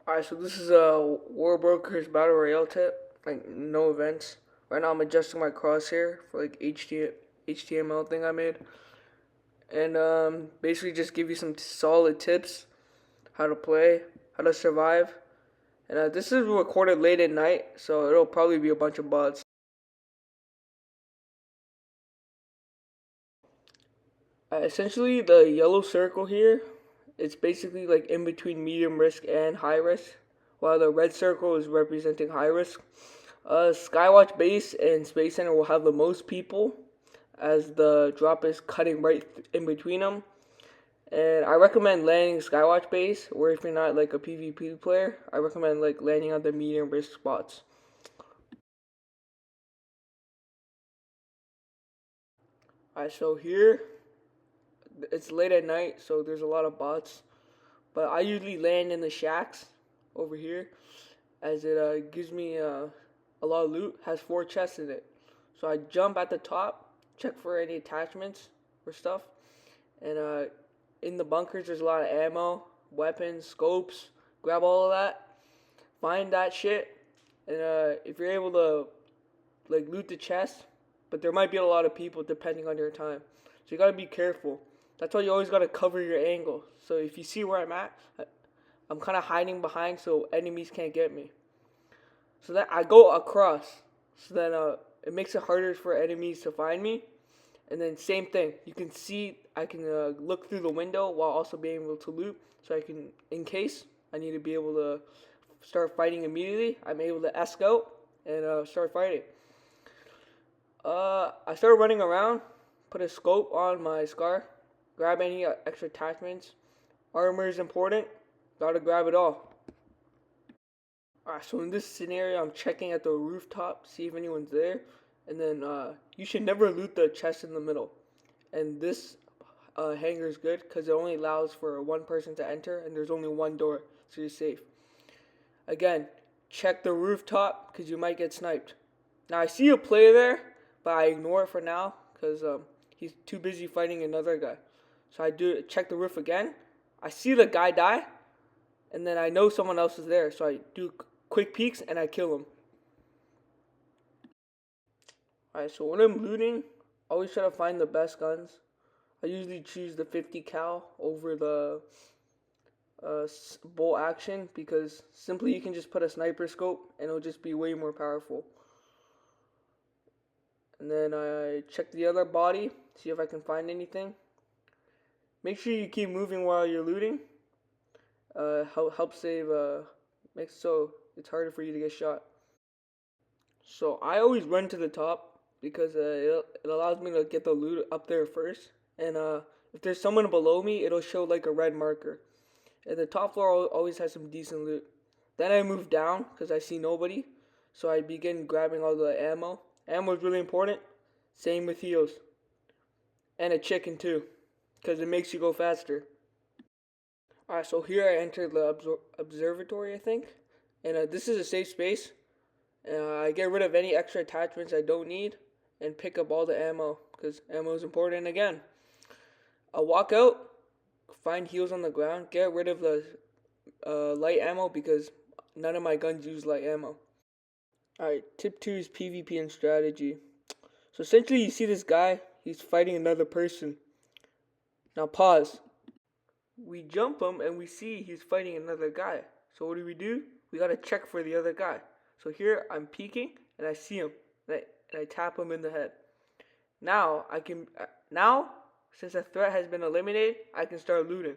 Alright, so this is a Warbrokers Battle Royale tip, like no events. Right now I'm adjusting my crosshair for like HTML thing I made. And basically just give you some solid tips, how to play, how to survive. And this is recorded late at night, so it'll probably be a bunch of bots. Essentially the yellow circle here, it's basically like in between medium risk and high risk, while the red circle is representing high risk. Skywatch base and Space Center will have the most people, as the drop is cutting right in between them. And I recommend landing Skywatch base, or if you're not like a PvP player, I recommend like landing on the medium risk spots. Alright, so here it's late at night, so there's a lot of bots. But I usually land in the shacks over here, as it gives me a lot of loot. Has 4 chests in it, so I jump at the top, check for any attachments or stuff, and in the bunkers there's a lot of ammo, weapons, scopes. Grab all of that, find that shit, and if you're able to like loot the chest, but there might be a lot of people depending on your time, so you gotta be careful. That's why you always gotta cover your angle. So if you see where I'm at, I'm kind of hiding behind so enemies can't get me. So then I go across. So then it makes it harder for enemies to find me. And then same thing. You can see I can look through the window while also being able to loot. So I can, in case I need to be able to start fighting immediately, I'm able to escape out and start fighting. I started running around, put a scope on my scar, grab any extra attachments. Armor is important. Gotta grab it all. Alright, so in this scenario, I'm checking at the rooftop, see if anyone's there. And then you should never loot the chest in the middle. And this hangar is good because it only allows for one person to enter and there's only one door, so you're safe. Again, check the rooftop because you might get sniped. Now I see a player there, but I ignore it for now because he's too busy fighting another guy. So I do check the roof again. I see the guy die, and then I know someone else is there, so I do quick peeks and I kill him. Alright, so when I'm looting, I always try to find the best guns. I usually choose the 50 cal over the bolt action because simply you can just put a sniper scope and it'll just be way more powerful. And then I check the other body, see if I can find anything. Make sure you keep moving while you're looting. Help save, makes so it's harder for you to get shot. So I always run to the top because it allows me to get the loot up there first. And if there's someone below me, it'll show like a red marker. And the top floor always has some decent loot. Then I move down because I see nobody. So I begin grabbing all the ammo. Ammo is really important. Same with heals. And a chicken too, because it makes you go faster. Alright, so here I entered the observatory, I think. And this is a safe space. I get rid of any extra attachments I don't need and pick up all the ammo because ammo is important again. I'll walk out, find heals on the ground, get rid of the light ammo because none of my guns use light ammo. Alright, tip 2 is PvP and strategy. So essentially you see this guy, he's fighting another person. Now pause. We jump him and we see he's fighting another guy. So what do? We gotta check for the other guy. So here I'm peeking and I see him and I tap him in the head. Now since the threat has been eliminated, I can start looting.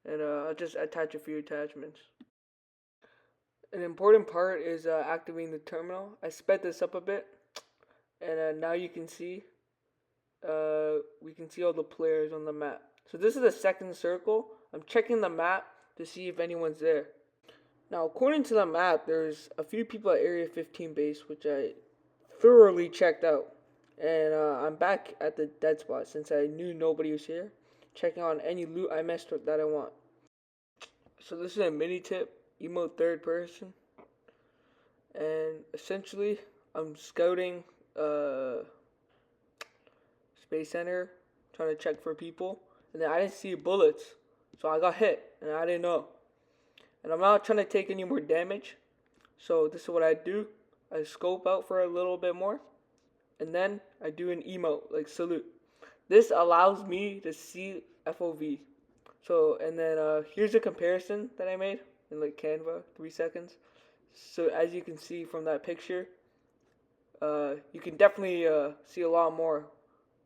And I'll just attach a few attachments. An important part is activating the terminal. I sped this up a bit, and now you can see we can see all the players on the map. So this is the second circle. I'm checking the map to see if anyone's there. Now, according to the map, there's a few people at Area 15 base, which I thoroughly checked out. And I'm back at the dead spot since I knew nobody was here, checking on any loot I missed that I want. So this is a mini tip, emote third person. And essentially, I'm scouting Space Center, trying to check for people. And then I didn't see bullets, so I got hit, and I didn't know. and I'm not trying to take any more damage. So this is what I do. I scope out for a little bit more, and then I do an emote, like salute. This allows me to see FOV. So, and then here's a comparison that I made in like Canva, 3 seconds. So as you can see from that picture, you can definitely see a lot more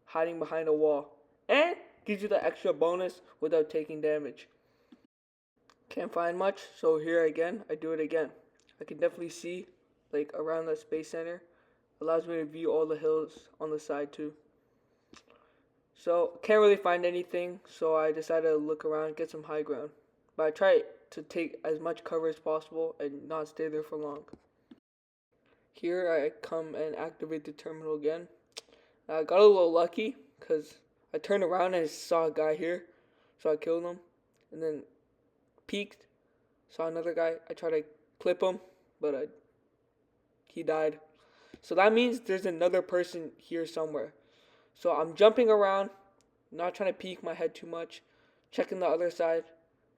hiding behind a wall. And gives you the extra bonus without taking damage. Can't find much, so here again, I do it again. I can definitely see like around the space center. Allows me to view all the hills on the side too. So can't really find anything, so I decided to look around, get some high ground. But I try to take as much cover as possible and not stay there for long. Here I come and activate the terminal again. I got a little lucky because I turned around and I saw a guy here, so I killed him. And then peeked, saw another guy. I tried to clip him, but he died. So that means there's another person here somewhere. So I'm jumping around, not trying to peek my head too much, checking the other side,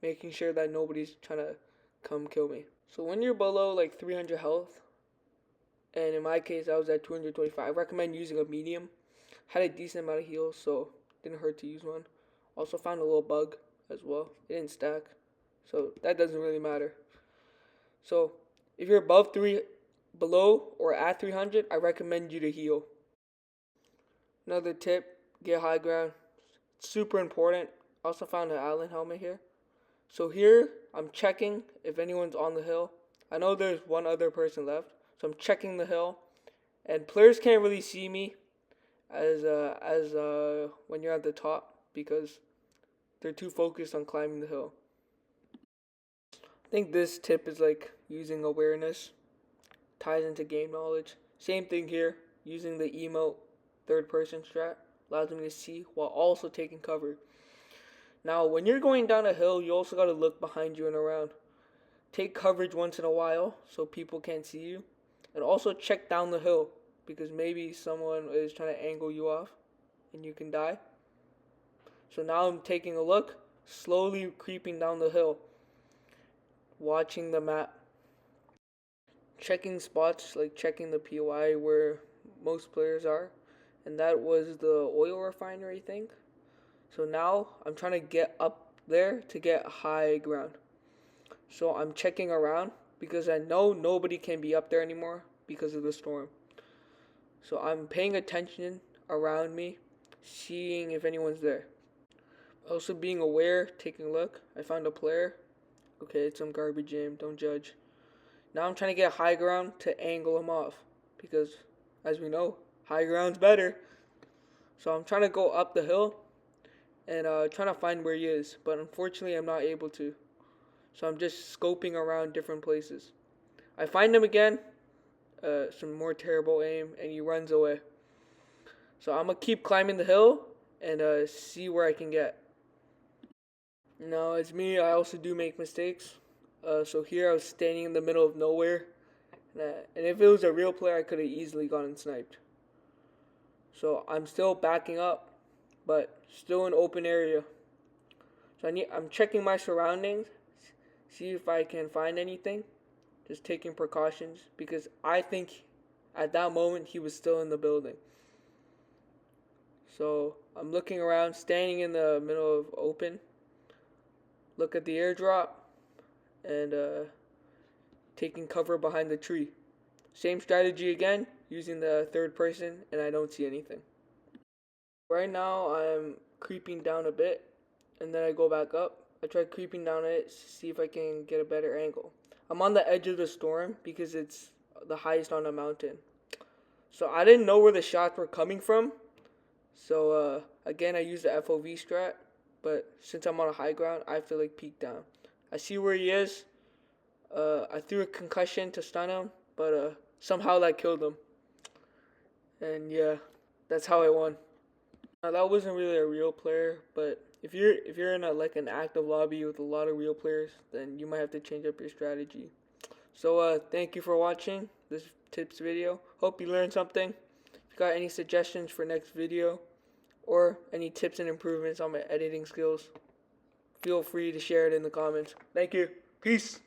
making sure that nobody's trying to come kill me. So when you're below like 300 health, and in my case I was at 225, I recommend using a medium. Had a decent amount of heals, so didn't hurt to use one. Also found a little bug as well. It didn't stack, so that doesn't really matter. So if you're below or at 300, I recommend you to heal. Another tip, get high ground. Super important. Also found an Allen helmet here. So here, I'm checking if anyone's on the hill. I know there's one other person left, so I'm checking the hill. And players can't really see me as when you're at the top because they're too focused on climbing the hill. I think this tip is like using awareness. Ties into game knowledge. Same thing here, using the emote third person strat allows me to see while also taking cover. Now when you're going down a hill, you also got to look behind you and around. Take coverage once in a while so people can't see you, and also check down the hill because maybe someone is trying to angle you off and you can die. So now I'm taking a look, slowly creeping down the hill, watching the map, checking spots, like checking the POI where most players are, and that was the oil refinery thing. So now I'm trying to get up there to get high ground. So I'm checking around because I know nobody can be up there anymore because of the storm. So I'm paying attention around me, seeing if anyone's there. Also being aware, taking a look. I found a player. Okay, it's some garbage aim, don't judge. Now I'm trying to get high ground to angle him off because, as we know, high ground's better. So I'm trying to go up the hill and trying to find where he is, but unfortunately I'm not able to. So I'm just scoping around different places. I find him again, some more terrible aim, and he runs away. So I'm going to keep climbing the hill and see where I can get. No, it's me. I also do make mistakes. So here I was standing in the middle of nowhere. And if it was a real player, I could have easily gotten sniped. So I'm still backing up, but still in open area. So I'm checking my surroundings, see if I can find anything. Just taking precautions because I think at that moment he was still in the building. So I'm looking around, standing in the middle of open. Look at the airdrop and taking cover behind the tree. Same strategy again, using the third person, and I don't see anything. Right now I'm creeping down a bit and then I go back up. I try creeping down it, see if I can get a better angle. I'm on the edge of the storm because it's the highest on a mountain. So I didn't know where the shots were coming from. So again, I used the FOV strat, but since I'm on a high ground, I have to like peek down. I see where he is. I threw a concussion to stun him, but somehow that killed him. And yeah, that's how I won. Now that wasn't really a real player, but if you're in an active lobby with a lot of real players, then you might have to change up your strategy. So thank you for watching this tips video. Hope you learned something. If you got any suggestions for next video or any tips and improvements on my editing skills, feel free to share it in the comments. Thank you. Peace.